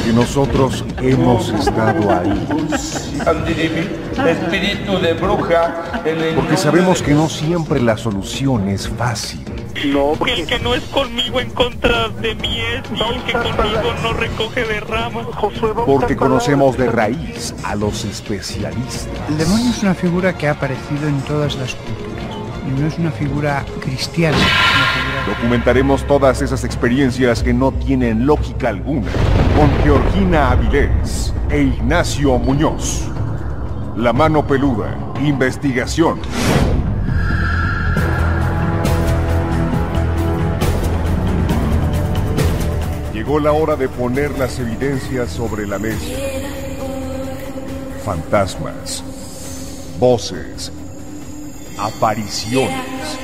porque nosotros hemos estado ahí. Espíritu de bruja. Porque sabemos que no siempre la solución es fácil. No, Que el que no es conmigo en contra de mí es, y el que conmigo no recoge de ramas. Porque conocemos de raíz a los especialistas. El demonio es una figura que ha aparecido en todas las culturas. Y no es una figura cristiana, es una figura... Documentaremos todas esas experiencias que no tienen lógica alguna con Georgina Avilés e Ignacio Muñoz. La Mano Peluda, investigación. Llegó la hora de poner las evidencias sobre la mesa. Fantasmas, voces, apariciones,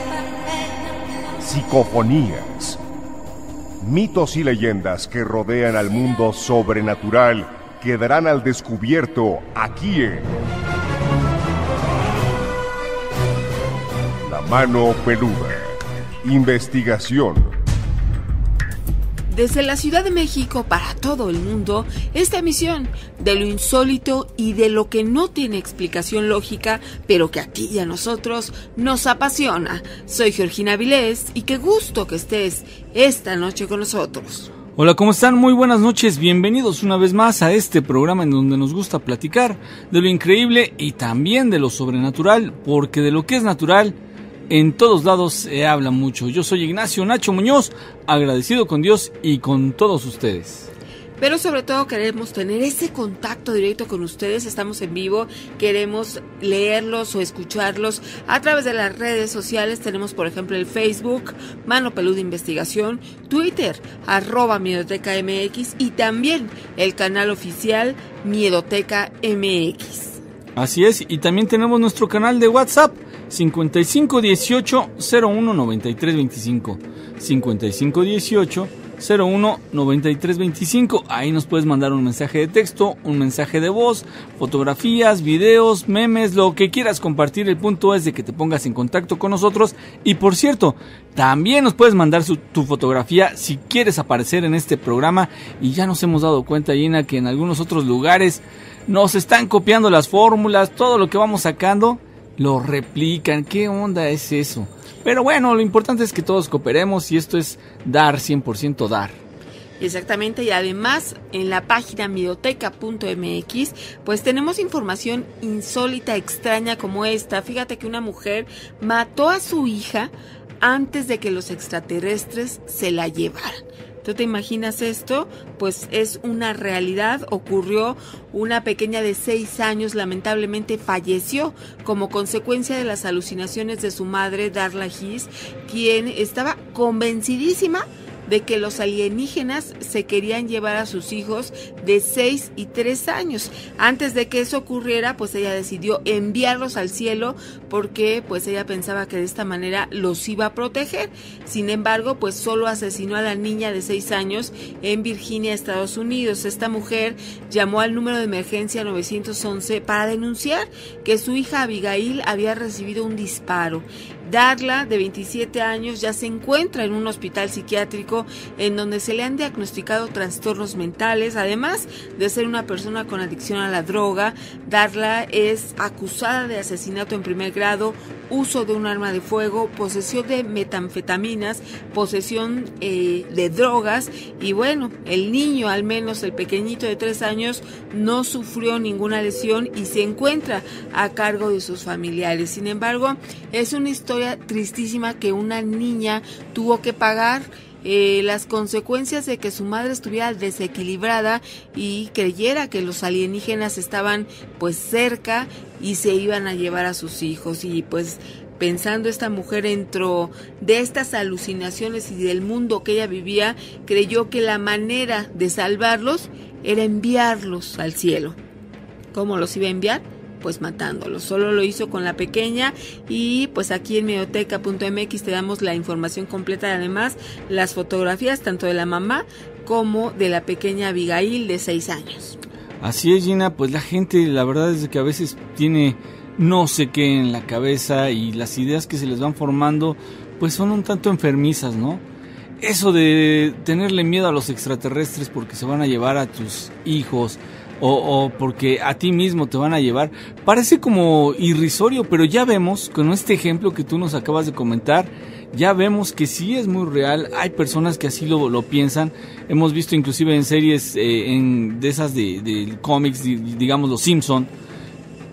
psicofonías, mitos y leyendas que rodean al mundo sobrenatural quedarán al descubierto aquí en La Mano Peluda, investigación. Desde la Ciudad de México para todo el mundo, esta emisión de lo insólito y de lo que no tiene explicación lógica, pero que a ti y a nosotros nos apasiona. Soy Georgina Avilés y qué gusto que estés esta noche con nosotros. Hola, ¿cómo están? Muy buenas noches, bienvenidos una vez más a este programa en donde nos gusta platicar de lo increíble y también de lo sobrenatural, porque de lo que es natural en todos lados se habla mucho. Yo soy Ignacio Nacho Muñoz, agradecido con Dios y con todos ustedes. Pero sobre todo queremos tener ese contacto directo con ustedes, estamos en vivo, queremos leerlos o escucharlos a través de las redes sociales. Tenemos por ejemplo el Facebook, Mano Peluda Investigación, Twitter, @MiedotecaMX y también el canal oficial Miedoteca MX. Así es, y también tenemos nuestro canal de WhatsApp 5518 01 93 25 5518 01 93 25. Ahí nos puedes mandar un mensaje de texto, un mensaje de voz, fotografías, videos, memes, lo que quieras compartir. El punto es de que te pongas en contacto con nosotros. Y por cierto, también nos puedes mandar tu fotografía si quieres aparecer en este programa. Y ya nos hemos dado cuenta, Gina, que en algunos otros lugares nos están copiando las fórmulas, todo lo que vamos sacando lo replican. ¿Qué onda es eso? Pero bueno, lo importante es que todos cooperemos y esto es dar, 100% dar. Exactamente, y además en la página miedoteca.mx pues tenemos información insólita, extraña como esta. Fíjate que una mujer mató a su hija antes de que los extraterrestres se la llevaran. ¿Tú te imaginas esto? Pues es una realidad. Ocurrió, una pequeña de 6 años lamentablemente falleció como consecuencia de las alucinaciones de su madre, Darla Hiss, quien estaba convencidísima de que los alienígenas se querían llevar a sus hijos de 6 y 3 años. Antes de que eso ocurriera, pues ella decidió enviarlos al cielo porque pues ella pensaba que de esta manera los iba a proteger. Sin embargo, pues solo asesinó a la niña de 6 años en Virginia, Estados Unidos. Esta mujer llamó al número de emergencia 911 para denunciar que su hija Abigail había recibido un disparo. Darla, de 27 años, ya se encuentra en un hospital psiquiátrico en donde se le han diagnosticado trastornos mentales, además de ser una persona con adicción a la droga. Darla es acusada de asesinato en primer grado, uso de un arma de fuego, posesión de metanfetaminas, posesión de drogas y bueno, el niño, al menos el pequeñito de 3 años, no sufrió ninguna lesión y se encuentra a cargo de sus familiares. Sin embargo, es una historia tristísima que una niña tuvo que pagar las consecuencias de que su madre estuviera desequilibrada y creyera que los alienígenas estaban pues cerca y se iban a llevar a sus hijos. Y pues pensando esta mujer dentro de estas alucinaciones y del mundo que ella vivía, creyó que la manera de salvarlos era enviarlos al cielo. ¿Cómo los iba a enviar? Pues matándolos. Solo lo hizo con la pequeña y pues aquí en miedoteca.mx te damos la información completa y además las fotografías tanto de la mamá como de la pequeña Abigail de 6 años. Así es, Gina, pues la gente la verdad es que a veces tiene no sé qué en la cabeza y las ideas que se les van formando pues son un tanto enfermizas, ¿no? eso de tenerle miedo a los extraterrestres porque se van a llevar a tus hijos o porque a ti mismo te van a llevar, parece como irrisorio, pero ya vemos con este ejemplo que tú nos acabas de comentar, ya vemos que sí es muy real. Hay personas que así lo piensan. Hemos visto inclusive en series de esas de cómics, digamos los Simpson,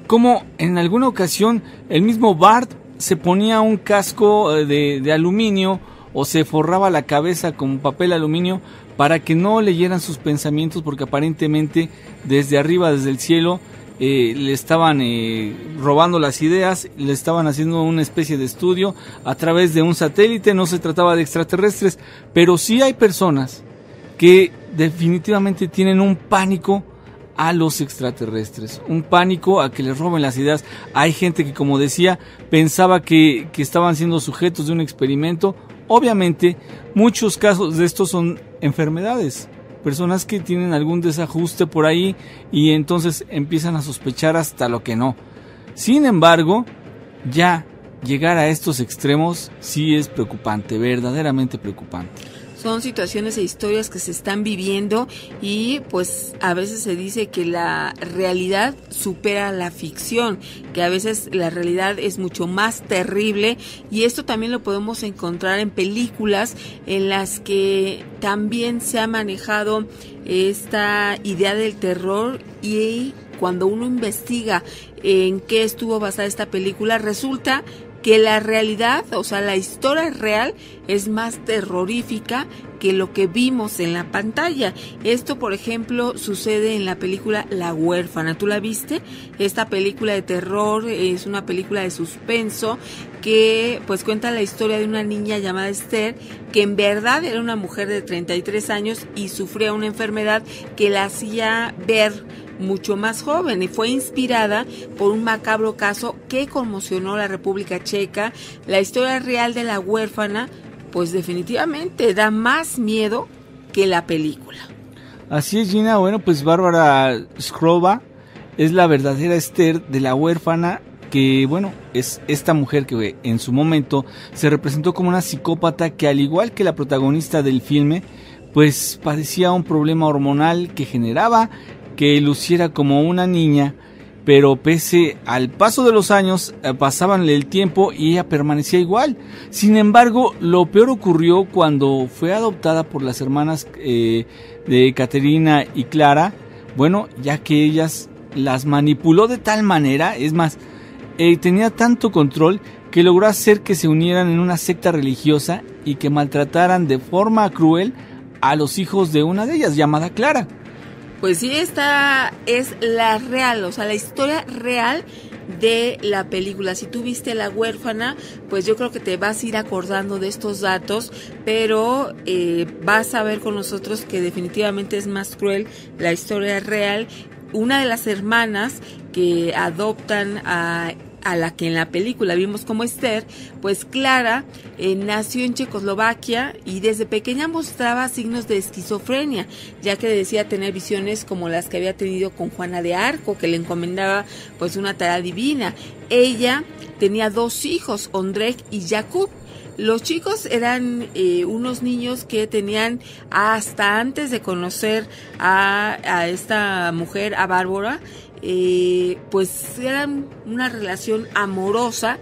como en alguna ocasión el mismo Bart se ponía un casco de aluminio o se forraba la cabeza con papel aluminio para que no leyeran sus pensamientos, porque aparentemente desde arriba, desde el cielo, le estaban robando las ideas, le estaban haciendo una especie de estudio a través de un satélite. No se trataba de extraterrestres, pero sí hay personas que definitivamente tienen un pánico a los extraterrestres, un pánico a que les roben las ideas. Hay gente que, como decía, pensaba que estaban siendo sujetos de un experimento. Obviamente, muchos casos de estos son enfermedades, personas que tienen algún desajuste por ahí y entonces empiezan a sospechar hasta lo que no. Sin embargo, ya llegar a estos extremos sí es preocupante, verdaderamente preocupante. Son situaciones e historias que se están viviendo y pues a veces se dice que la realidad supera la ficción, que a veces la realidad es mucho más terrible, y esto también lo podemos encontrar en películas en las que también se ha manejado esta idea del terror, y cuando uno investiga en qué estuvo basada esta película, resulta que la realidad, o sea, la historia real es más terrorífica que lo que vimos en la pantalla. Esto, por ejemplo, sucede en la película La Huérfana. ¿Tú la viste? Esta película de terror es una película de suspenso que pues cuenta la historia de una niña llamada Esther, que en verdad era una mujer de 33 años y sufría una enfermedad que la hacía ver mucho más joven, y fue inspirada por un macabro caso que conmocionó a la República Checa. La historia real de La Huérfana pues definitivamente da más miedo que la película. Así es, Gina. Bueno, pues Bárbara Skrova es la verdadera Esther de La Huérfana, que bueno, es esta mujer que en su momento se representó como una psicópata que, al igual que la protagonista del filme, pues padecía un problema hormonal que generaba que luciera como una niña, pero pese al paso de los años, pasaban el tiempo y ella permanecía igual. Sin embargo, lo peor ocurrió cuando fue adoptada por las hermanas de Caterina y Clara, bueno, ya que ellas las manipuló de tal manera, es más, tenía tanto control que logró hacer que se unieran en una secta religiosa y que maltrataran de forma cruel a los hijos de una de ellas, llamada Clara. Pues sí, esta es la real, o sea, la historia real de la película. Si tú viste La Huérfana, pues yo creo que te vas a ir acordando de estos datos, pero vas a ver con nosotros que definitivamente es más cruel la historia real. Una de las hermanas que adoptan a la que en la película vimos como Esther, pues Clara nació en Checoslovaquia y desde pequeña mostraba signos de esquizofrenia, ya que decía tener visiones como las que había tenido con Juana de Arco, que le encomendaba pues una tarea divina. Ella tenía 2 hijos, Ondrej y Jakub. Los chicos eran unos niños que tenían, hasta antes de conocer a esta mujer, a Bárbara, pues eran una relación amorosa,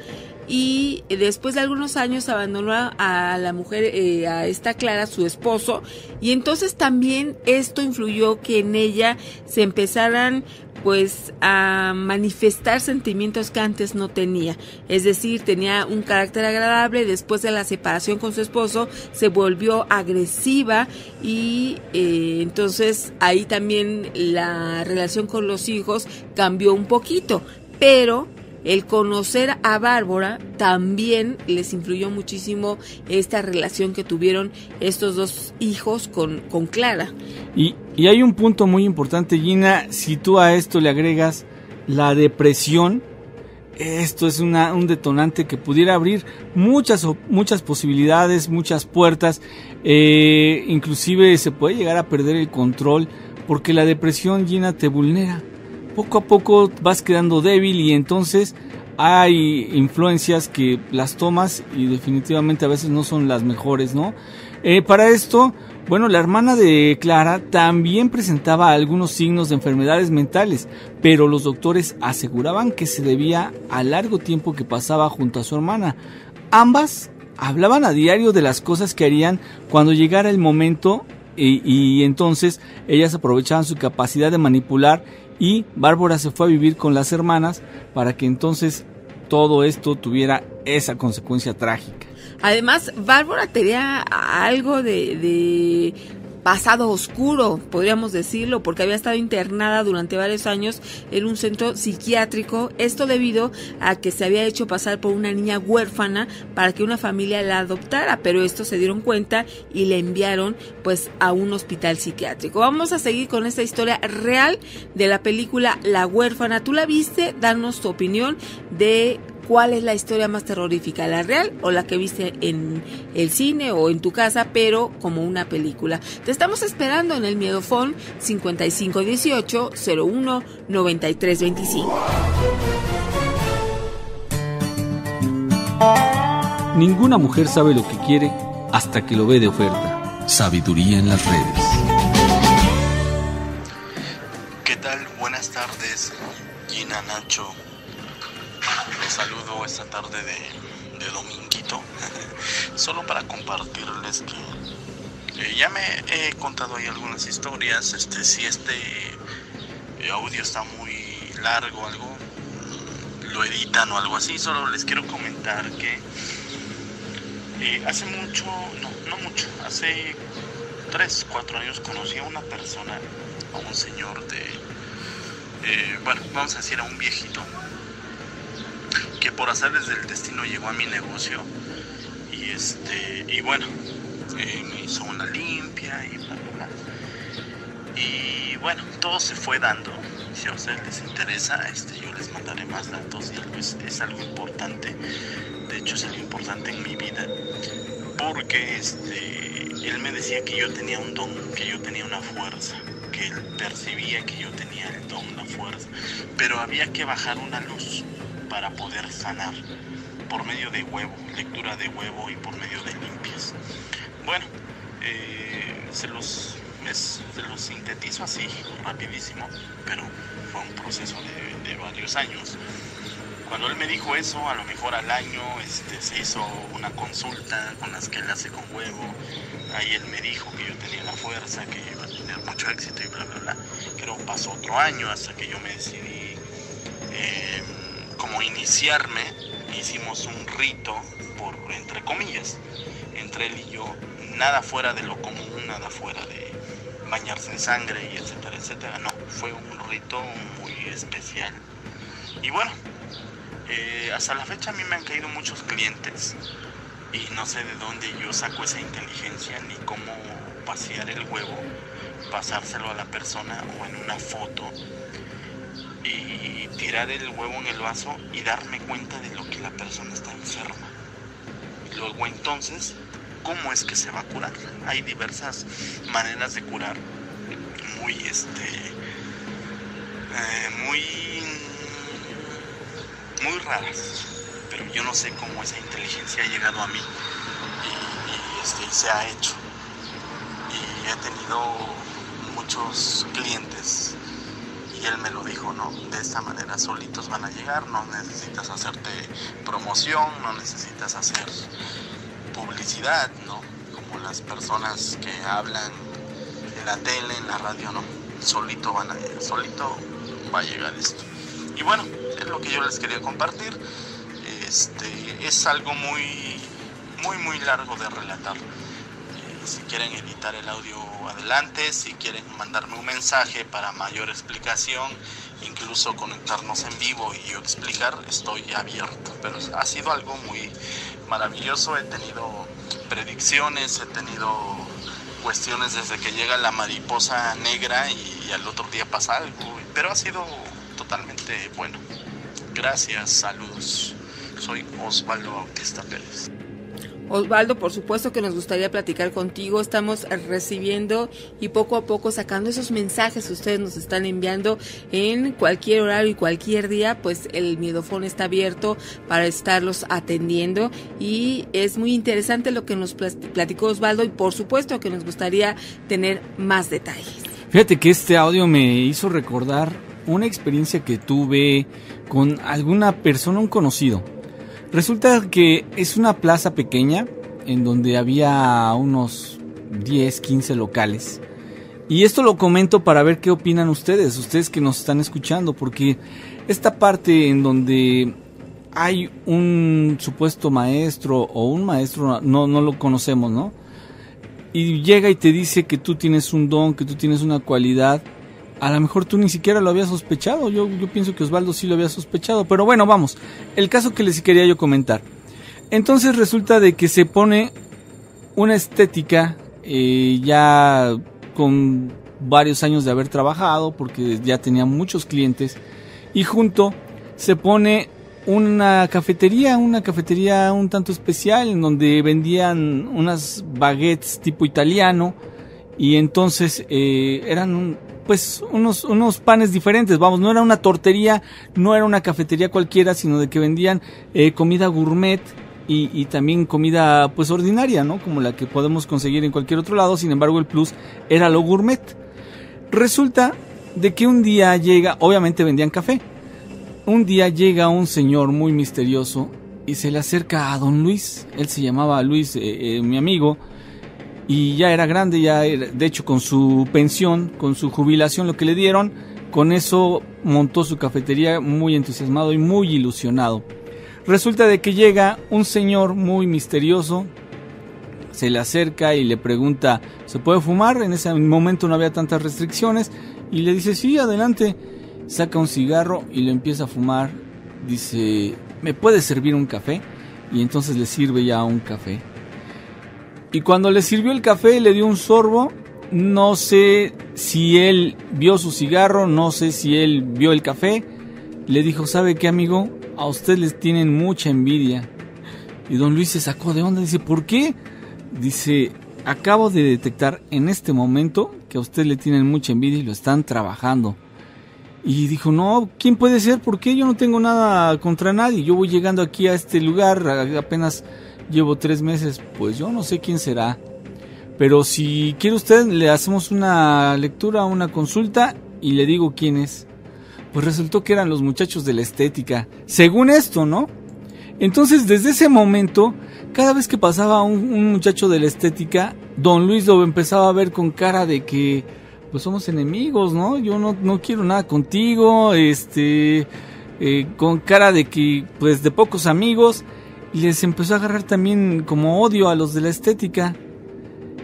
y después de algunos años abandonó a la mujer, a esta Clara, su esposo, y entonces también esto influyó que en ella se empezaran pues a manifestar sentimientos que antes no tenía. Es decir, tenía un carácter agradable. Después de la separación con su esposo se volvió agresiva y entonces ahí también la relación con los hijos cambió un poquito, pero el conocer a Bárbara también les influyó muchísimo esta relación que tuvieron estos 2 hijos con Clara. Y hay un punto muy importante, Gina, si tú a esto le agregas la depresión, esto es un detonante que pudiera abrir muchas posibilidades, muchas puertas, inclusive se puede llegar a perder el control, porque la depresión, Gina, te vulnera. Poco a poco vas quedando débil y entonces hay influencias que las tomas y definitivamente a veces no son las mejores, ¿no? Para esto, bueno, la hermana de Clara también presentaba algunos signos de enfermedades mentales, pero los doctores aseguraban que se debía al largo tiempo que pasaba junto a su hermana. Ambas hablaban a diario de las cosas que harían cuando llegara el momento y entonces ellas aprovechaban su capacidad de manipular y Bárbara se fue a vivir con las hermanas para que entonces todo esto tuviera esa consecuencia trágica. Además, Bárbara tenía algo de pasado oscuro, podríamos decirlo, porque había estado internada durante varios años en un centro psiquiátrico, esto debido a que se había hecho pasar por una niña huérfana para que una familia la adoptara, pero estos se dieron cuenta y le enviaron pues a un hospital psiquiátrico. Vamos a seguir con esta historia real de la película La Huérfana. ¿Tú la viste? Danos tu opinión de ¿cuál es la historia más terrorífica, la real o la que viste en el cine o en tu casa, pero como una película? Te estamos esperando en el Miedofón 5518-01-9325. Ninguna mujer sabe lo que quiere hasta que lo ve de oferta. Sabiduría en las redes. ¿Qué tal? Buenas tardes, Gina, Nacho. Los saludo esta tarde de dominguito, solo para compartirles que ya me he contado ahí algunas historias. Si este audio está muy largo, algo lo editan o algo así, solo les quiero comentar que hace mucho, no mucho, hace 3-4 años conocí a una persona, a un señor bueno, vamos a decir a un viejito, que por azares del destino llegó a mi negocio y bueno, me hizo una limpia y bla bla bla. Y bueno, todo se fue dando. Si a ustedes les interesa, yo les mandaré más datos y es algo importante. De hecho, es algo importante en mi vida, porque él me decía que yo tenía un don, que yo tenía una fuerza, que él percibía que yo tenía el don, la fuerza, pero había que bajar una luz para poder sanar por medio de huevo, lectura de huevo y por medio de limpias. Bueno, se los sintetizo así rapidísimo, pero fue un proceso de varios años. Cuando él me dijo eso, a lo mejor al año se hizo una consulta con las que él hace con huevo. Ahí él me dijo que yo tenía la fuerza, que iba a tener mucho éxito y bla bla bla. Pero pasó otro año hasta que yo me decidí como iniciarme. Hicimos un rito, entre comillas, entre él y yo, nada fuera de lo común, nada fuera de bañarse en sangre y etcétera, etcétera. No, fue un rito muy especial. Y bueno, hasta la fecha a mí me han caído muchos clientes y no sé de dónde yo saco esa inteligencia ni cómo vaciar el huevo, pasárselo a la persona o en una foto y tirar el huevo en el vaso y darme cuenta de lo que la persona está enferma. Luego entonces, ¿cómo es que se va a curar? Hay diversas maneras de curar, muy raras, pero yo no sé cómo esa inteligencia ha llegado a mí y se ha hecho. Y he tenido muchos clientes y él me lo dijo, ¿no? De esta manera solitos van a llegar, no necesitas hacerte promoción, no necesitas hacer publicidad, ¿no? Como las personas que hablan en la tele, en la radio, no. Solito van a llegar, solito va a llegar esto. Y bueno, es lo que yo les quería compartir. Es algo muy largo de relatar. Si quieren editar el audio, adelante. Si quieren mandarme un mensaje para mayor explicación, incluso conectarnos en vivo y yo explicar, estoy abierto. Pero ha sido algo muy maravilloso. He tenido predicciones, he tenido cuestiones desde que llega la mariposa negra y al otro día pasa algo. Pero ha sido totalmente bueno. Gracias, saludos. Soy Osvaldo Bautista Pérez. Osvaldo, por supuesto que nos gustaría platicar contigo. Estamos recibiendo y poco a poco sacando esos mensajes que ustedes nos están enviando en cualquier horario y cualquier día. Pues el Miedofón está abierto para estarlos atendiendo, y es muy interesante lo que nos platicó Osvaldo, y por supuesto que nos gustaría tener más detalles. Fíjate que este audio me hizo recordar una experiencia que tuve con alguna persona, un conocido. Resulta que es una plaza pequeña en donde había unos 10, 15 locales. Y esto lo comento para ver qué opinan ustedes que nos están escuchando, porque esta parte en donde hay un supuesto maestro o un maestro, no lo conocemos, ¿no? Y llega y te dice que tú tienes un don, que tú tienes una cualidad. A lo mejor tú ni siquiera lo habías sospechado. Yo pienso que Osvaldo sí lo había sospechado. Pero bueno, vamos. El caso que les quería yo comentar. Entonces resulta de que se pone una estética ya con varios años de haber trabajado, porque ya tenía muchos clientes. Y junto se pone una cafetería un tanto especial, en donde vendían unas baguettes tipo italiano. Y entonces eran unos panes diferentes, vamos, no era una tortería, no era una cafetería cualquiera, sino de que vendían comida gourmet y también comida pues ordinaria, ¿no? Como la que podemos conseguir en cualquier otro lado. Sin embargo, el plus era lo gourmet. Resulta de que un día llega, obviamente vendían café, un día llega un señor muy misterioso y se le acerca a don Luis. Él se llamaba Luis, mi amigo, y ya era grande, de hecho con su pensión, con su jubilación, lo que le dieron, con eso montó su cafetería muy entusiasmado y muy ilusionado. Resulta de que llega un señor muy misterioso, se le acerca y le pregunta, ¿se puede fumar? En ese momento no había tantas restricciones, y le dice, sí, adelante. Saca un cigarro y lo empieza a fumar. Dice, ¿me puede servir un café? Y entonces le sirve ya un café. Y cuando le sirvió el café, le dio un sorbo. No sé si él vio su cigarro, no sé si él vio el café. Le dijo, ¿sabe qué, amigo? A usted les tienen mucha envidia. Y don Luis se sacó de onda. Dice, ¿por qué? Dice, acabo de detectar en este momento que a usted le tienen mucha envidia y lo están trabajando. Y dijo, no, ¿quién puede ser? ¿Por qué? Yo no tengo nada contra nadie. Yo voy llegando aquí a este lugar, apenas llevo 3 meses. Pues yo no sé quién será. Pero si quiere usted, le hacemos una lectura, una consulta y le digo quién es. Pues resultó que eran los muchachos de la estética. Según esto, ¿no? Entonces, desde ese momento, cada vez que pasaba un muchacho de la estética, don Luis lo empezaba a ver con cara de que, pues somos enemigos, ¿no? Yo no quiero nada contigo, con cara de que, pues de pocos amigos, y les empezó a agarrar también como odio a los de la estética.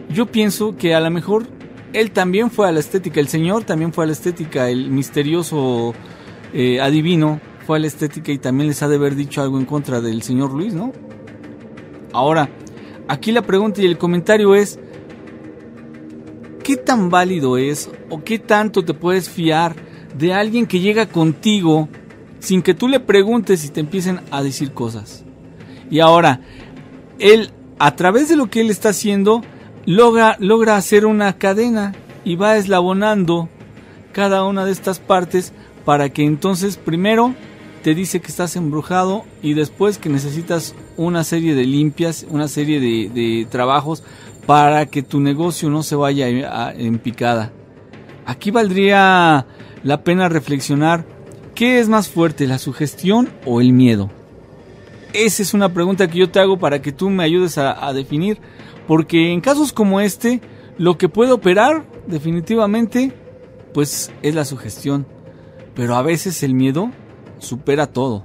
Yo pienso que a lo mejor él también fue a la estética, el señor también fue a la estética, el misterioso adivino fue a la estética y también les ha de haber dicho algo en contra del señor Luis, ¿no? Ahora, aquí la pregunta y el comentario es, ¿qué tan válido es o qué tanto te puedes fiar de alguien que llega contigo sin que tú le preguntes y te empiecen a decir cosas? Y ahora, él, a través de lo que él está haciendo, logra hacer una cadena y va eslabonando cada una de estas partes para que entonces primero te dice que estás embrujado y después que necesitas una serie de limpias, una serie de trabajos para que tu negocio no se vaya en picada. Aquí valdría la pena reflexionar, ¿qué es más fuerte, la sugestión o el miedo? Esa es una pregunta que yo te hago para que tú me ayudes a definir, porque en casos como este, lo que puede operar definitivamente, pues es la sugestión, pero a veces el miedo supera todo.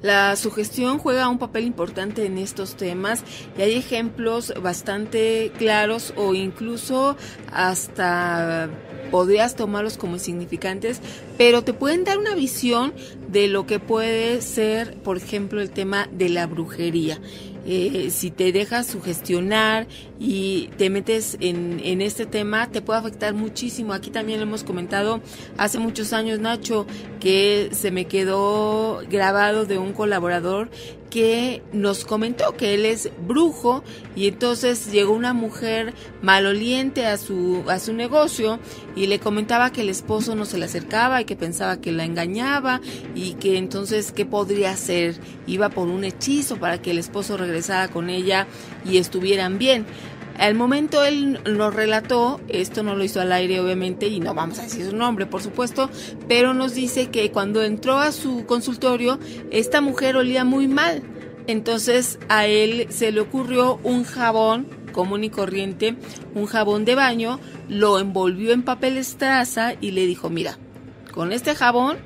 La sugestión juega un papel importante en estos temas y hay ejemplos bastante claros o incluso hasta podrías tomarlos como insignificantes, pero te pueden dar una visión de lo que puede ser, por ejemplo, el tema de la brujería. Si te dejas sugestionar y te metes en este tema, te puede afectar muchísimo. Aquí también lo hemos comentado hace muchos años, Nacho, que se me quedó grabado de un colaborador que nos comentó que él es brujo y entonces llegó una mujer maloliente a su negocio y le comentaba que el esposo no se le acercaba y que pensaba que la engañaba y que entonces qué podría hacer, iba por un hechizo para que el esposo regresara con ella y estuvieran bien. Al momento él nos relató, esto no lo hizo al aire obviamente y no vamos a decir su nombre por supuesto, pero nos dice que cuando entró a su consultorio esta mujer olía muy mal, entonces a él se le ocurrió un jabón común y corriente, un jabón de baño, lo envolvió en papel estraza y le dijo, mira, con este jabón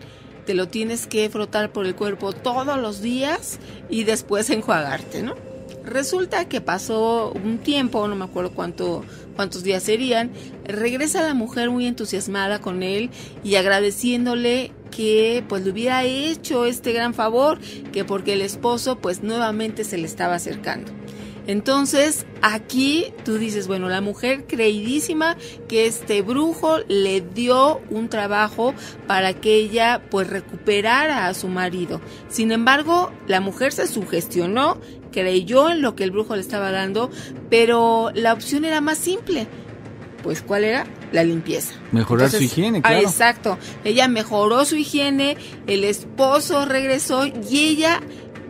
te lo tienes que frotar por el cuerpo todos los días y después enjuagarte, ¿no? Resulta que pasó un tiempo, no me acuerdo cuántos días serían, regresa la mujer muy entusiasmada con él y agradeciéndole que pues le hubiera hecho este gran favor, que porque el esposo pues nuevamente se le estaba acercando. Entonces aquí tú dices, bueno, la mujer creidísima que este brujo le dio un trabajo para que ella pues recuperara a su marido. Sin embargo, la mujer se sugestionó, creyó en lo que el brujo le estaba dando, pero la opción era más simple. Pues ¿cuál era? La limpieza. Mejorar su higiene, claro. Exacto. Ella mejoró su higiene, el esposo regresó y ella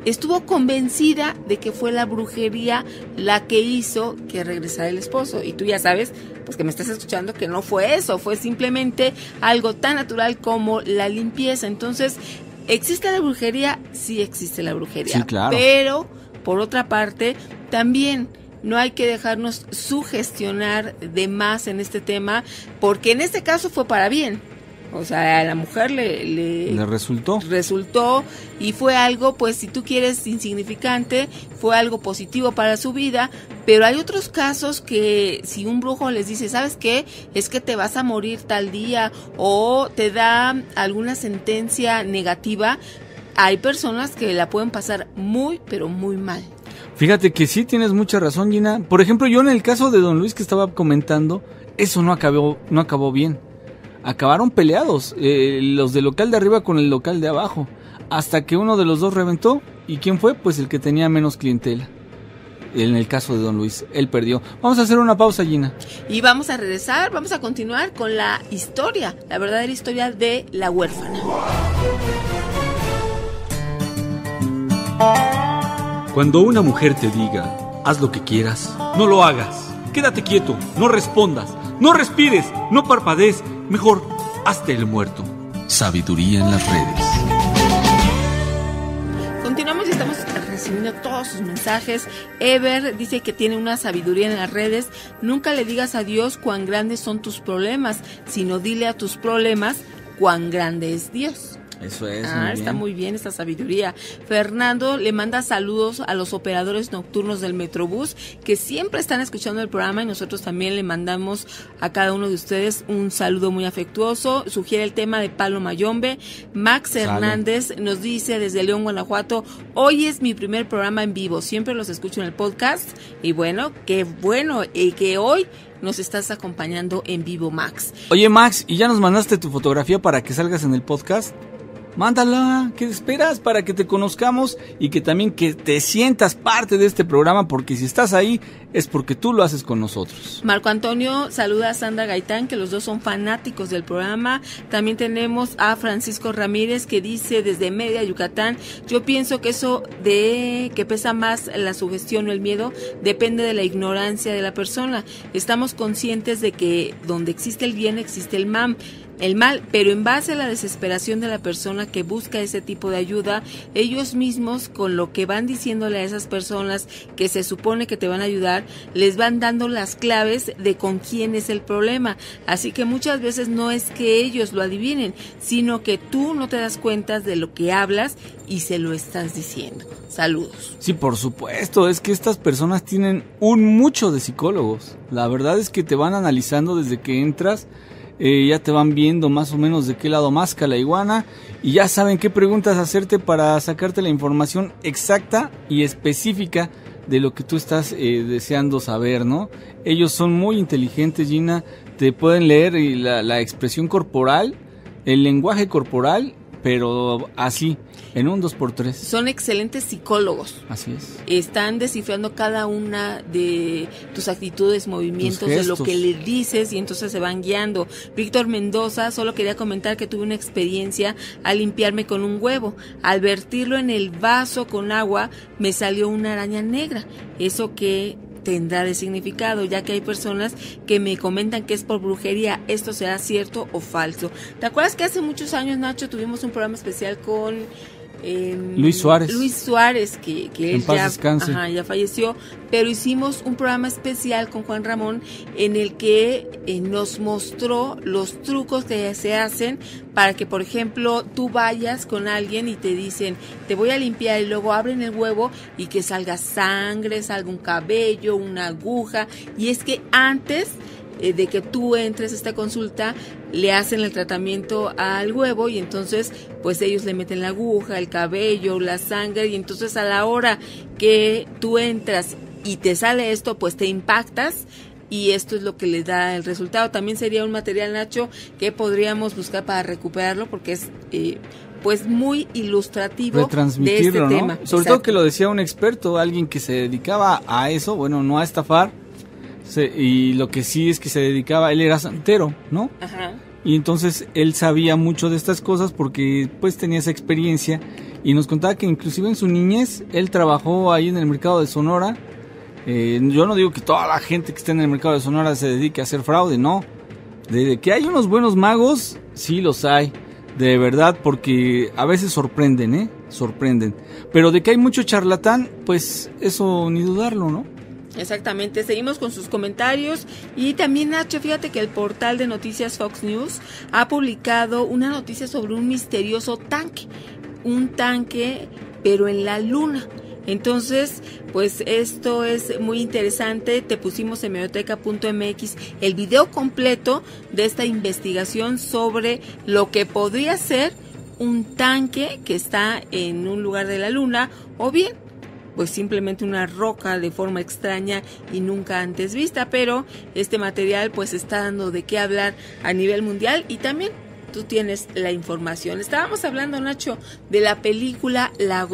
estuvo convencida de que fue la brujería la que hizo que regresara el esposo. Y tú ya sabes, pues que me estás escuchando, que no fue eso, fue simplemente algo tan natural como la limpieza. Entonces, ¿existe la brujería? Sí existe la brujería. Sí, claro. Pero, por otra parte, también no hay que dejarnos sugestionar de más en este tema, porque en este caso fue para bien. O sea, a la mujer le resultó y fue algo, pues si tú quieres, insignificante, fue algo positivo para su vida, pero hay otros casos que si un brujo les dice, ¿sabes qué? Es que te vas a morir tal día o te da alguna sentencia negativa, hay personas que la pueden pasar muy, pero muy mal. Fíjate que sí tienes mucha razón, Gina. Por ejemplo, yo en el caso de don Luis que estaba comentando, eso no acabó bien. Acabaron peleados, los del local de arriba con el local de abajo, hasta que uno de los dos reventó. ¿Y quién fue? Pues el que tenía menos clientela. En el caso de don Luis, él perdió. Vamos a hacer una pausa, Gina. Y vamos a regresar, vamos a continuar con la historia, la verdadera historia de la huérfana. Cuando una mujer te diga, haz lo que quieras, no lo hagas. Quédate quieto, no respondas, no respires, no parpadees. Mejor, hazte el muerto. Sabiduría en las redes. Continuamos y estamos recibiendo todos sus mensajes. Ever dice que tiene una sabiduría en las redes. Nunca le digas a Dios cuán grandes son tus problemas, sino dile a tus problemas cuán grande es Dios. Eso es. Está muy bien esta sabiduría. Fernando le manda saludos a los operadores nocturnos del Metrobús que siempre están escuchando el programa y nosotros también le mandamos a cada uno de ustedes un saludo muy afectuoso. Sugiere el tema de Palo Mayombe. Max Hernández nos dice desde León, Guanajuato, hoy es mi primer programa en vivo, siempre los escucho en el podcast y bueno, qué bueno que hoy nos estás acompañando en vivo, Max. Oye, Max, ¿y ya nos mandaste tu fotografía para que salgas en el podcast? Mándala, ¿qué esperas? Para que te conozcamos y que también que te sientas parte de este programa, porque si estás ahí es porque tú lo haces con nosotros. Marco Antonio saluda a Sandra Gaitán, que los dos son fanáticos del programa. También tenemos a Francisco Ramírez, que dice desde Mérida, Yucatán, yo pienso que eso de que pesa más la sugestión o el miedo depende de la ignorancia de la persona. Estamos conscientes de que donde existe el bien existe el mal, pero en base a la desesperación de la persona que busca ese tipo de ayuda, ellos mismos con lo que van diciéndole a esas personas que se supone que te van a ayudar, les van dando las claves de con quién es el problema. Así que muchas veces no es que ellos lo adivinen, sino que tú no te das cuenta de lo que hablas y se lo estás diciendo. Saludos. Sí, por supuesto, es que estas personas tienen mucho de psicólogos. La verdad es que te van analizando desde que entras. Ya te van viendo más o menos de qué lado masca la iguana y ya saben qué preguntas hacerte para sacarte la información exacta y específica de lo que tú estás deseando saber, ¿no? Ellos son muy inteligentes, Gina, te pueden leer la expresión corporal, el lenguaje corporal, pero así, en un 2x3. Son excelentes psicólogos. Así es. Están descifrando cada una de tus actitudes, movimientos, de lo que le dices, y entonces se van guiando. Víctor Mendoza, solo quería comentar que tuve una experiencia al limpiarme con un huevo. Al vertirlo en el vaso con agua, me salió una araña negra. Eso que tendrá de significado, ya que hay personas que me comentan que es por brujería. ¿Esto será cierto o falso? ¿Te acuerdas que hace muchos años, Nacho, tuvimos un programa especial con Luis Suárez? Luis Suárez, que él ya falleció, pero hicimos un programa especial con Juan Ramón en el que nos mostró los trucos que se hacen para que, por ejemplo, tú vayas con alguien y te dicen, te voy a limpiar, y luego abren el huevo y que salga sangre, salga un cabello, una aguja, y es que antes de que tú entres a esta consulta, le hacen el tratamiento al huevo, y entonces pues ellos le meten la aguja, el cabello, la sangre, y entonces a la hora que tú entras y te sale esto, pues te impactas, y esto es lo que le da el resultado. También sería un material, Nacho, que podríamos buscar para recuperarlo, porque es pues muy ilustrativo de este tema. Sobre todo que lo decía un experto, alguien que se dedicaba a eso, bueno, no a estafar, y lo que sí es que se dedicaba, él era santero, ¿no? Ajá. Y entonces él sabía mucho de estas cosas porque pues tenía esa experiencia, y nos contaba que inclusive en su niñez él trabajó ahí en el mercado de Sonora. Yo no digo que toda la gente que está en el mercado de Sonora se dedique a hacer fraude, no. De que hay unos buenos magos, sí los hay, de verdad, porque a veces sorprenden, sorprenden. Pero de que hay mucho charlatán, pues eso ni dudarlo, ¿no? Exactamente, seguimos con sus comentarios. Y también, Nacho, fíjate que el portal de noticias Fox News ha publicado una noticia sobre un misterioso tanque, pero en la luna. Entonces, pues esto es muy interesante. Te pusimos en medioteca.mx el video completo de esta investigación sobre lo que podría ser un tanque que está en un lugar de la luna, o bien pues simplemente una roca de forma extraña y nunca antes vista. Pero este material pues está dando de qué hablar a nivel mundial, y también tú tienes la información. Estábamos hablando, Nacho, de la película La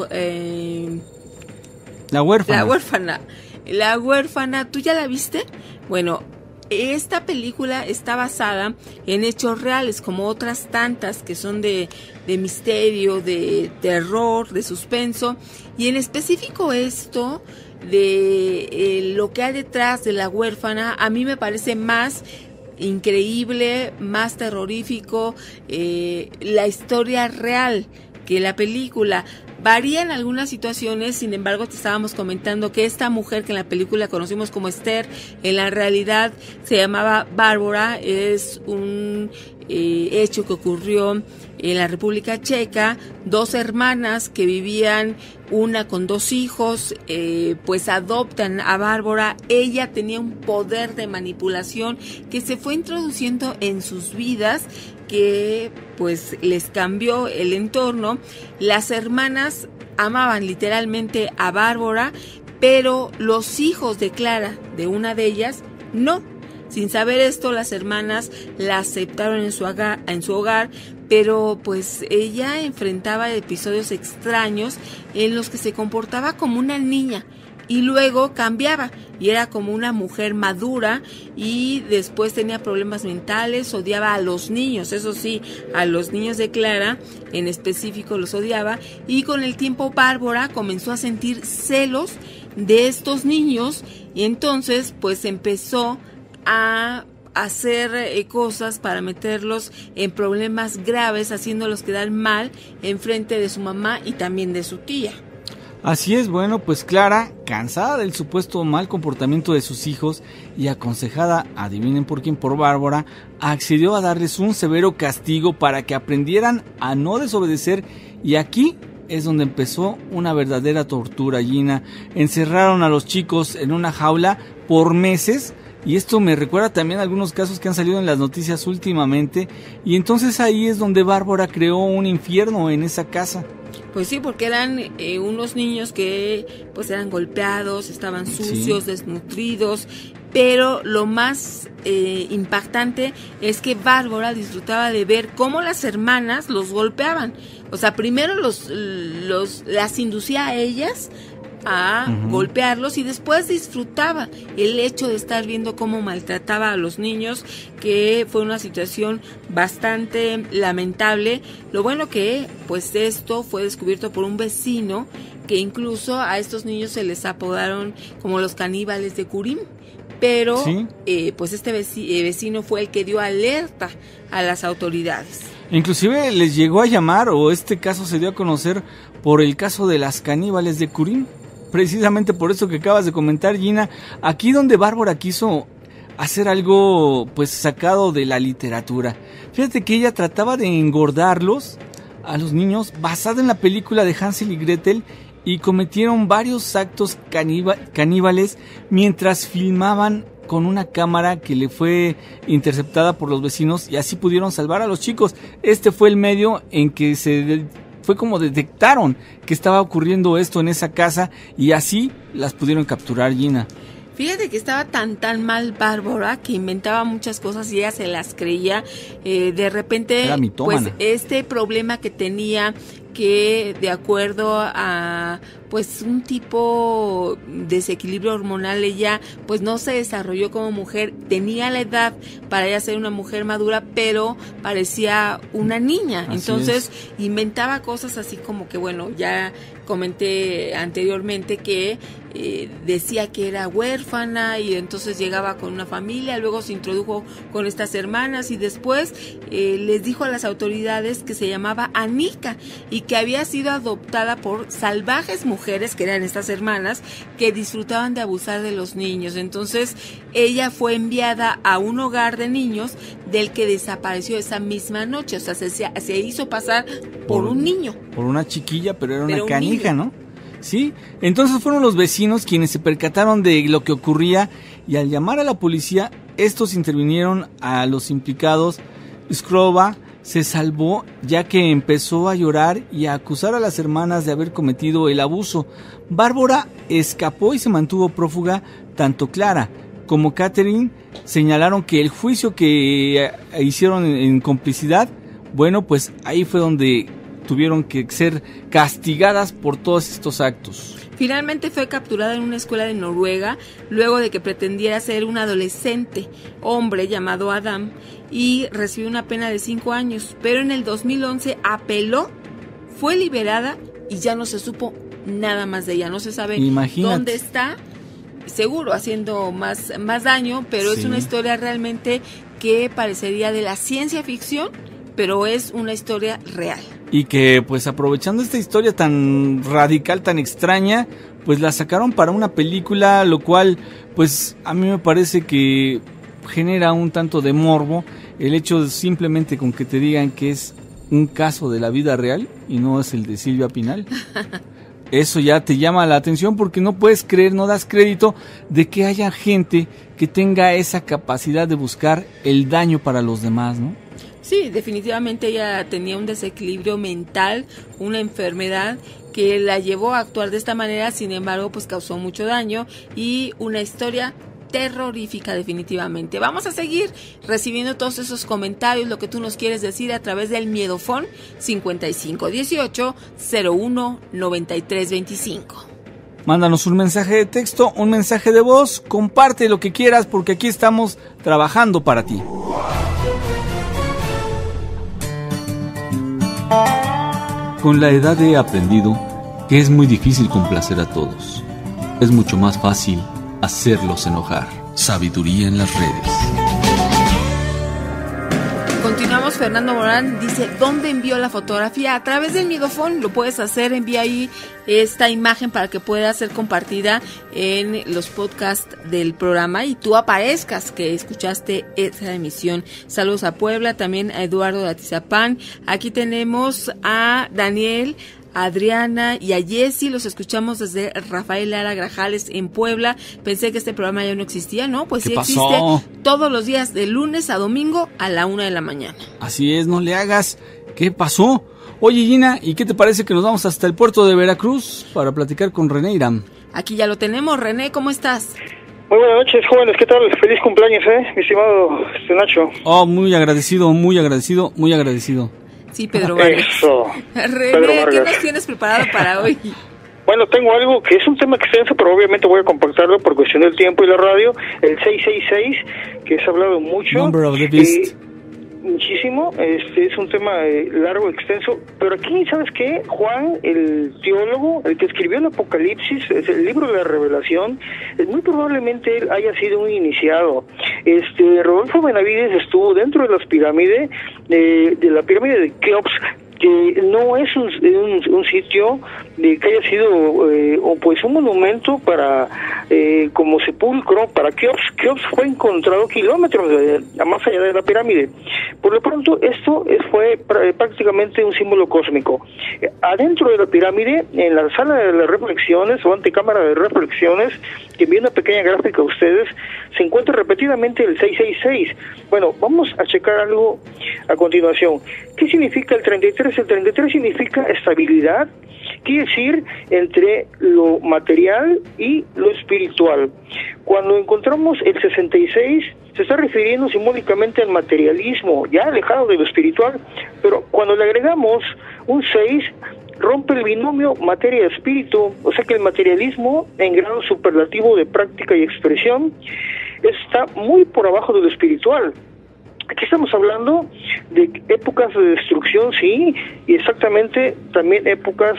Huérfana. La Huérfana, ¿tú ya la viste? Bueno, esta película está basada en hechos reales, como otras tantas que son de misterio, de terror, de suspenso, y en específico esto de lo que hay detrás de La Huérfana, a mí me parece más increíble, más terrorífico, la historia real que la película. Varía en algunas situaciones, sin embargo te estábamos comentando que esta mujer que en la película conocimos como Esther, en la realidad se llamaba Bárbara. Es un hecho que ocurrió en la República Checa. Dos hermanas que vivían, una con dos hijos, pues adoptan a Bárbara. Ella tenía un poder de manipulación que se fue introduciendo en sus vidas, que pues les cambió el entorno. Las hermanas amaban literalmente a Bárbara, pero los hijos de Clara, de una de ellas, no. Sin saber esto, las hermanas la aceptaron en su hogar, pero pues ella enfrentaba episodios extraños en los que se comportaba como una niña y luego cambiaba y era como una mujer madura, y después tenía problemas mentales, odiaba a los niños, eso sí, a los niños de Clara en específico los odiaba, y con el tiempo Bárbara comenzó a sentir celos de estos niños, y entonces pues empezó a hacer cosas para meterlos en problemas graves, haciéndolos quedar mal en frente de su mamá y también de su tía. Así es, bueno, pues Clara, cansada del supuesto mal comportamiento de sus hijos y aconsejada, adivinen por quién, por Bárbara, accedió a darles un severo castigo para que aprendieran a no desobedecer, y aquí es donde empezó una verdadera tortura, Gina. Encerraron a los chicos en una jaula por meses, y esto me recuerda también a algunos casos que han salido en las noticias últimamente, y entonces ahí es donde Bárbara creó un infierno en esa casa. Pues sí, porque eran unos niños que pues eran golpeados, estaban sucios, sí, desnutridos, pero lo más impactante es que Bárbara disfrutaba de ver cómo las hermanas los golpeaban. O sea, primero las inducía a ellas a golpearlos y después disfrutaba el hecho de estar viendo cómo maltrataba a los niños, que fue una situación bastante lamentable. Lo bueno que pues esto fue descubierto por un vecino, que incluso a estos niños se les apodaron como los caníbales de Curim, pero ¿sí? Pues este vecino fue el que dio alerta a las autoridades. Inclusive les llegó a llamar, o este caso se dio a conocer por el caso de las caníbales de Curim, precisamente por eso que acabas de comentar, Gina, aquí donde Bárbara quiso hacer algo pues sacado de la literatura. Fíjate que ella trataba de engordarlos a los niños basada en la película de Hansel y Gretel, y cometieron varios actos caníbales mientras filmaban con una cámara que le fue interceptada por los vecinos, y así pudieron salvar a los chicos. Este fue el medio en que fue como detectaron que estaba ocurriendo esto en esa casa, y así las pudieron capturar, Gina. Fíjate que estaba tan mal Bárbara que inventaba muchas cosas y ella se las creía. De repente, pues este problema que tenía, que de acuerdo a pues un tipo de desequilibrio hormonal, ella pues no se desarrolló como mujer, tenía la edad para ella ser una mujer madura, pero parecía una niña. Así entonces inventaba cosas así como que, bueno, ya comenté anteriormente que decía que era huérfana y entonces llegaba con una familia, luego se introdujo con estas hermanas y después les dijo a las autoridades que se llamaba Anica y que había sido adoptada por salvajes mujeres, que eran estas hermanas, que disfrutaban de abusar de los niños. Entonces ella fue enviada a un hogar de niños del que desapareció esa misma noche. O sea, se hizo pasar por un niño. Por una chiquilla, pero era una canija, ¿no? Sí, entonces fueron los vecinos quienes se percataron de lo que ocurría, y al llamar a la policía, estos intervinieron a los implicados. Skrova se salvó, ya que empezó a llorar y a acusar a las hermanas de haber cometido el abuso. Bárbara escapó y se mantuvo prófuga. Tanto Clara como Catherine señalaron que el juicio que hicieron en complicidad, bueno, pues ahí fue donde tuvieron que ser castigadas por todos estos actos. Finalmente fue capturada en una escuela de Noruega luego de que pretendiera ser un adolescente hombre llamado Adam, y recibió una pena de 5 años, pero en el 2011 apeló, fue liberada y ya no se supo nada más de ella. No se sabe dónde está, seguro haciendo más daño, pero sí, es una historia realmente que parecería de la ciencia ficción, pero es una historia real. Y que pues aprovechando esta historia tan radical, tan extraña, pues la sacaron para una película, lo cual pues a mí me parece que genera un tanto de morbo el hecho de simplemente con que te digan que es un caso de la vida real y no es el de Silvia Pinal. Eso ya te llama la atención porque no puedes creer, no das crédito de que haya gente que tenga esa capacidad de buscar el daño para los demás, ¿no? Sí, definitivamente ella tenía un desequilibrio mental, una enfermedad que la llevó a actuar de esta manera. Sin embargo, pues causó mucho daño y una historia terrorífica definitivamente. Vamos a seguir recibiendo todos esos comentarios, lo que tú nos quieres decir a través del Miedofón 5518-019325. Mándanos un mensaje de texto, un mensaje de voz, comparte lo que quieras porque aquí estamos trabajando para ti. Con la edad he aprendido que es muy difícil complacer a todos. Es mucho más fácil hacerlos enojar. Sabiduría en las redes. Continuamos. Fernando Morán dice, ¿dónde envió la fotografía? A través del Miedofón lo puedes hacer, envía ahí esta imagen para que pueda ser compartida en los podcasts del programa y tú aparezcas que escuchaste esa emisión. Saludos a Puebla, también a Eduardo de Atizapán. Aquí tenemos a Daniel, a Adriana y a Jessy, los escuchamos desde Rafael Lara Grajales en Puebla. Pensé que este programa ya no existía, ¿no? Pues sí existe todos los días de lunes a domingo a la 1 de la mañana. Así es, no le hagas. ¿Qué pasó? Oye, Gina, ¿y qué te parece que nos vamos hasta el puerto de Veracruz para platicar con René Irán? Aquí ya lo tenemos. René, ¿cómo estás? Muy buenas noches, jóvenes, ¿qué tal? Feliz cumpleaños, mi estimado Nacho. Oh, muy agradecido, muy agradecido, muy agradecido. Sí, Pedro Vargas. Eso. René, ¿qué nos tienes preparado para hoy? Bueno, tengo algo que es un tema extenso, pero obviamente voy a compactarlo por cuestión del tiempo y la radio. El 666, que se ha hablado mucho. Number of the Beast. Muchísimo, es un tema largo, extenso, pero aquí, ¿sabes qué? Juan, el teólogo, el que escribió el Apocalipsis, es el libro de la Revelación, muy probablemente él haya sido un iniciado. Rodolfo Benavides estuvo dentro de las pirámides, de la pirámide de Keops, que no es un sitio que haya sido un monumento para como sepulcro para Keops. Keops fue encontrado kilómetros más allá de la pirámide. Por lo pronto esto fue prácticamente un símbolo cósmico. Adentro de la pirámide, en la sala de las reflexiones o antecámara de reflexiones, que envié una pequeña gráfica a ustedes, se encuentra repetidamente el 666. Bueno, vamos a checar algo a continuación. ¿Qué significa el 33? El 33 significa estabilidad, quiere decir entre lo material y lo espiritual. Cuando encontramos el 66, se está refiriendo simbólicamente al materialismo, ya alejado de lo espiritual, pero cuando le agregamos un 6, rompe el binomio materia-espíritu, o sea que el materialismo, en grado superlativo de práctica y expresión, está muy por abajo de lo espiritual. Aquí estamos hablando de épocas de destrucción, sí, y exactamente también épocas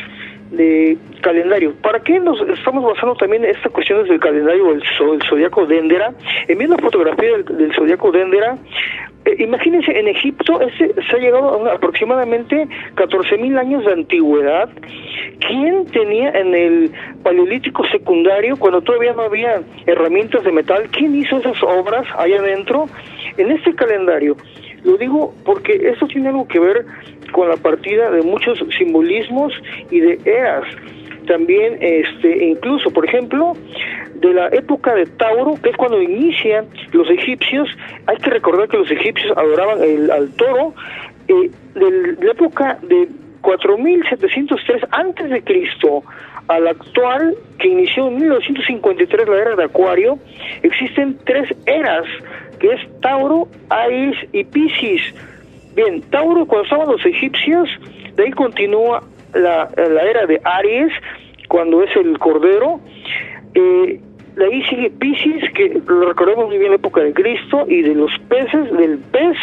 de calendario. ¿Para qué nos estamos basando también en estas cuestiones del calendario del zodiaco Dendera? En la fotografía del zodiaco Dendera, imagínense, en Egipto se ha llegado a aproximadamente 14,000 años de antigüedad. ¿Quién tenía en el paleolítico secundario, cuando todavía no había herramientas de metal, quién hizo esas obras allá adentro? En este calendario, lo digo porque esto tiene algo que ver con la partida de muchos simbolismos y de eras. También, incluso, por ejemplo, de la época de Tauro, que es cuando inician los egipcios. Hay que recordar que los egipcios adoraban al toro. De la época de 4703 antes de Cristo a la actual, que inició en 1953 la era de Acuario, existen 3 eras, que es Tauro, Aries y Piscis. Bien, Tauro, cuando estaban los egipcios, de ahí continúa la era de Aries, cuando es el Cordero, de ahí sigue Piscis, que lo recordemos muy bien la época de Cristo, y de los peces, del pez,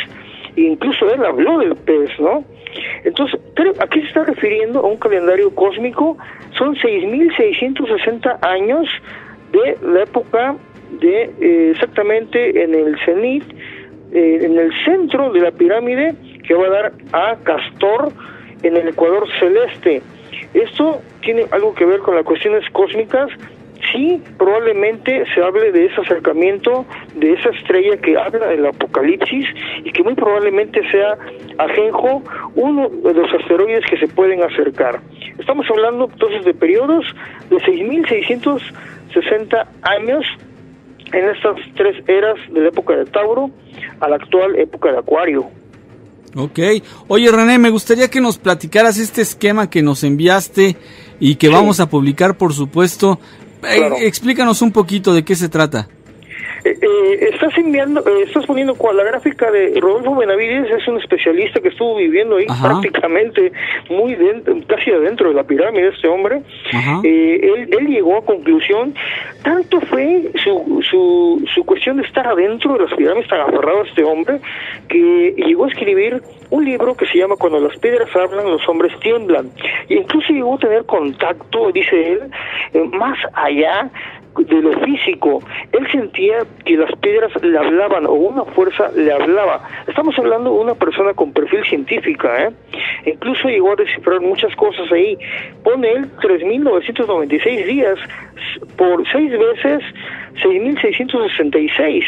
e incluso él habló del pez, ¿no? Entonces, aquí se está refiriendo a un calendario cósmico. Son 6,660 años de la época de exactamente en el cenit, en el centro de la pirámide, que va a dar a Castor en el ecuador celeste. Esto tiene algo que ver con las cuestiones cósmicas. Sí, probablemente se hable de ese acercamiento, de esa estrella que habla del Apocalipsis, y que muy probablemente sea Ajenjo, uno de los asteroides que se pueden acercar. Estamos hablando entonces de periodos de 6,660 años en estas 3 eras de la época de Tauro a la actual época de Acuario. Ok. Oye, René, me gustaría que nos platicaras este esquema que nos enviaste y que vamos a publicar, por supuesto. Claro. Explícanos un poquito de qué se trata. Estás poniendo la gráfica de Rodolfo Benavides. Es un especialista que estuvo viviendo ahí. Ajá. Prácticamente muy casi adentro de la pirámide, este hombre. Él llegó a conclusión, tanto fue su cuestión de estar adentro de las pirámides, tan aferrado a este hombre, que llegó a escribir un libro que se llama Cuando las piedras hablan, los hombres tiemblan. Y incluso llegó a tener contacto, dice él, más allá de lo físico. Él sentía que las piedras le hablaban, o una fuerza le hablaba. Estamos hablando de una persona con perfil científica, Incluso llegó a descifrar muchas cosas ahí. Pone él 3,996 días por 6 veces 6,666.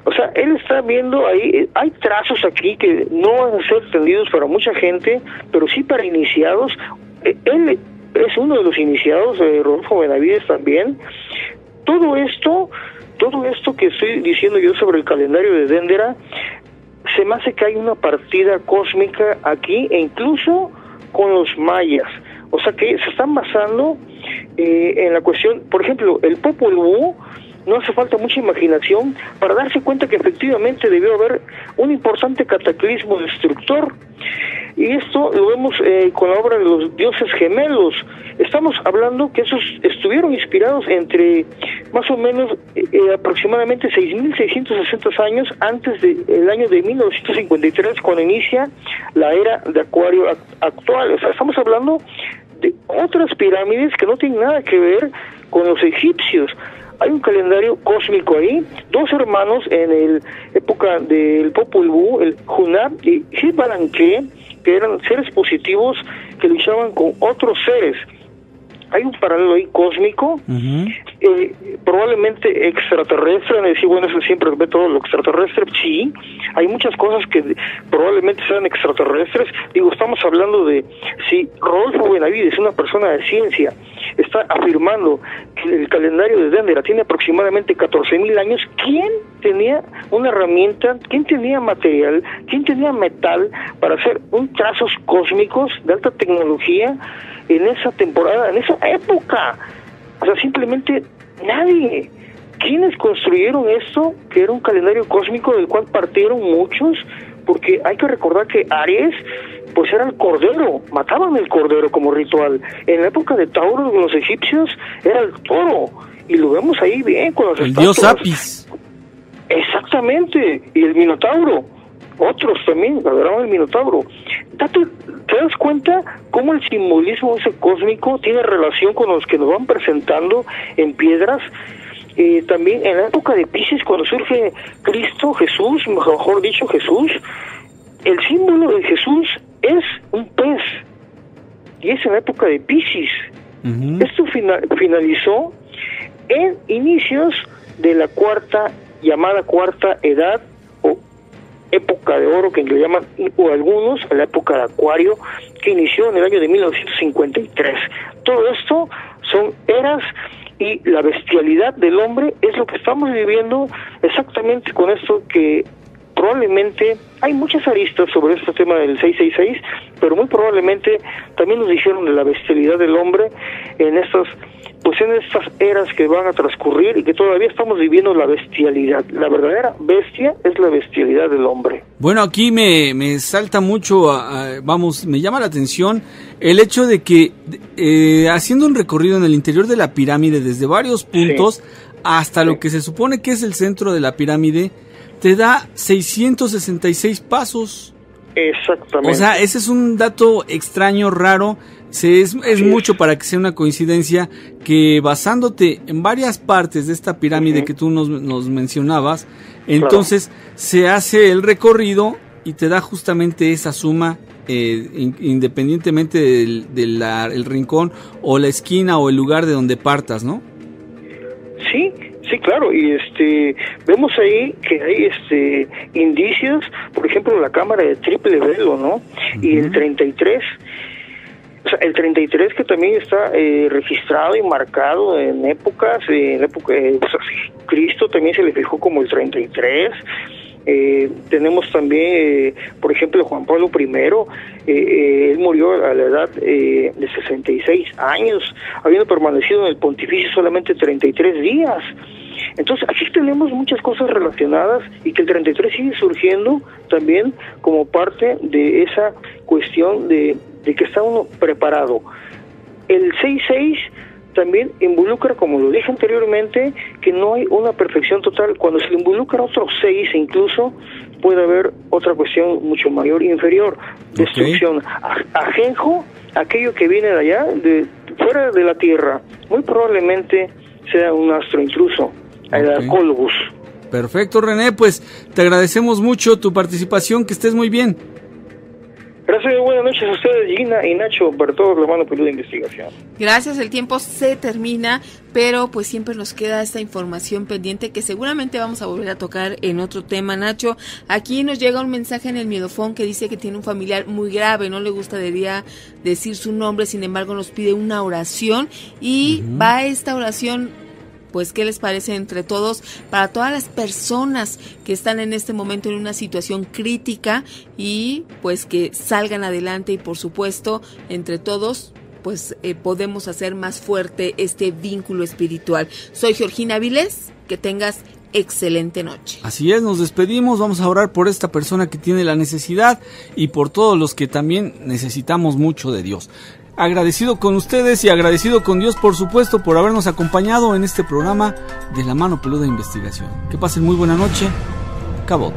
O sea, él está viendo ahí, hay trazos aquí que no van a ser entendidos para mucha gente, pero sí para iniciados. Él es uno de los iniciados, Rodolfo Benavides también. Todo esto que estoy diciendo yo sobre el calendario de Dendera, se me hace que hay una partida cósmica aquí, e incluso con los mayas. O sea que se están basando en la cuestión, por ejemplo, el Popol Vuh no hace falta mucha imaginación para darse cuenta que efectivamente debió haber un importante cataclismo destructor. Y esto lo vemos con la obra de los dioses gemelos. Estamos hablando que esos estuvieron inspirados entre más o menos aproximadamente 6.660 años antes del año de 1953, cuando inicia la era de Acuario actual. O sea, estamos hablando de otras pirámides que no tienen nada que ver con los egipcios. Hay un calendario cósmico ahí, dos hermanos en la época del Popol Vuh, el Hunab y Shilbalanque, que eran seres positivos que luchaban con otros seres. Hay un paralelo ahí cósmico, probablemente extraterrestre. Van a decir, bueno, eso siempre ve todo lo extraterrestre. Sí, hay muchas cosas que probablemente sean extraterrestres. Digo, estamos hablando de, si Rodolfo Benavides, una persona de ciencia, está afirmando que el calendario de Dendera tiene aproximadamente 14.000 años, ¿quién tenía una herramienta, quién tenía material, quién tenía metal para hacer trazos cósmicos de alta tecnología en esa temporada, en esa época? O sea, simplemente nadie. ¿Quiénes construyeron esto? Que era un calendario cósmico del cual partieron muchos, porque hay que recordar que Aries, pues era el cordero, mataban el cordero como ritual. En la época de Tauro, de los egipcios, era el toro, y lo vemos ahí bien con las el estatuas. dios Apis. Exactamente, y el Minotauro. Otros también adoraban el Minotauro. ¿Te das cuenta cómo el simbolismo ese cósmico tiene relación con los que nos van presentando en piedras? También en la época de Piscis, cuando surge Cristo, Jesús, mejor dicho Jesús, el símbolo de Jesús es un pez, y es en la época de Piscis. Esto finalizó en inicios de la llamada cuarta edad, o época de oro, que le llaman, o algunos, a la época de Acuario, que inició en el año de 1953. Todo esto son eras, y la bestialidad del hombre es lo que estamos viviendo exactamente con esto, que probablemente hay muchas aristas sobre este tema del 666, pero muy probablemente también nos dijeron de la bestialidad del hombre en estas eras que van a transcurrir, y que todavía estamos viviendo la bestialidad. La verdadera bestia es la bestialidad del hombre. Bueno, aquí me salta mucho, me llama la atención el hecho de que haciendo un recorrido en el interior de la pirámide desde varios puntos hasta lo que se supone que es el centro de la pirámide, te da 666 pasos. Exactamente. O sea, ese es un dato extraño, raro. Es mucho para que sea una coincidencia que, basándote en varias partes de esta pirámide que tú nos mencionabas, entonces se hace el recorrido y te da justamente esa suma, independientemente del rincón o la esquina o el lugar de donde partas, ¿no? Sí, claro, y vemos ahí que hay indicios, por ejemplo, la cámara de triple velo, ¿no? Y el 33, o sea, el 33 que también está registrado y marcado en la época Cristo también se le fijó como el 33. Tenemos también, por ejemplo, Juan Pablo I, él murió a la edad de 66 años, habiendo permanecido en el pontificio solamente 33 días. Entonces, aquí tenemos muchas cosas relacionadas, y que el 33 sigue surgiendo también como parte de esa cuestión de que está uno preparado. El 66 también involucra, como lo dije anteriormente, que no hay una perfección total. Cuando se le involucra otros 6, incluso puede haber otra cuestión mucho mayor, inferior, destrucción. Ajenjo, aquello que viene de allá, de fuera de la Tierra, muy probablemente sea un astro intruso, el Arcólogos. Perfecto, René, pues te agradecemos mucho tu participación, que estés muy bien. Gracias y buenas noches a ustedes, Gina y Nacho, por todo la mano peluda de investigación. Gracias, el tiempo se termina, pero pues siempre nos queda esta información pendiente que seguramente vamos a volver a tocar en otro tema, Nacho. Aquí nos llega un mensaje en el Miedofón que dice que tiene un familiar muy grave, no le gustaría decir su nombre, sin embargo nos pide una oración, y va esta oración. Pues, ¿qué les parece entre todos? Para todas las personas que están en este momento en una situación crítica, y pues que salgan adelante, y por supuesto, entre todos, pues podemos hacer más fuerte este vínculo espiritual. Soy Georgina Avilés, que tengas excelente noche. Así es, nos despedimos, vamos a orar por esta persona que tiene la necesidad y por todos los que también necesitamos mucho de Dios. Agradecido con ustedes y agradecido con Dios, por supuesto, por habernos acompañado en este programa de La Mano Peluda Investigación. Que pasen muy buena noche. Cabot.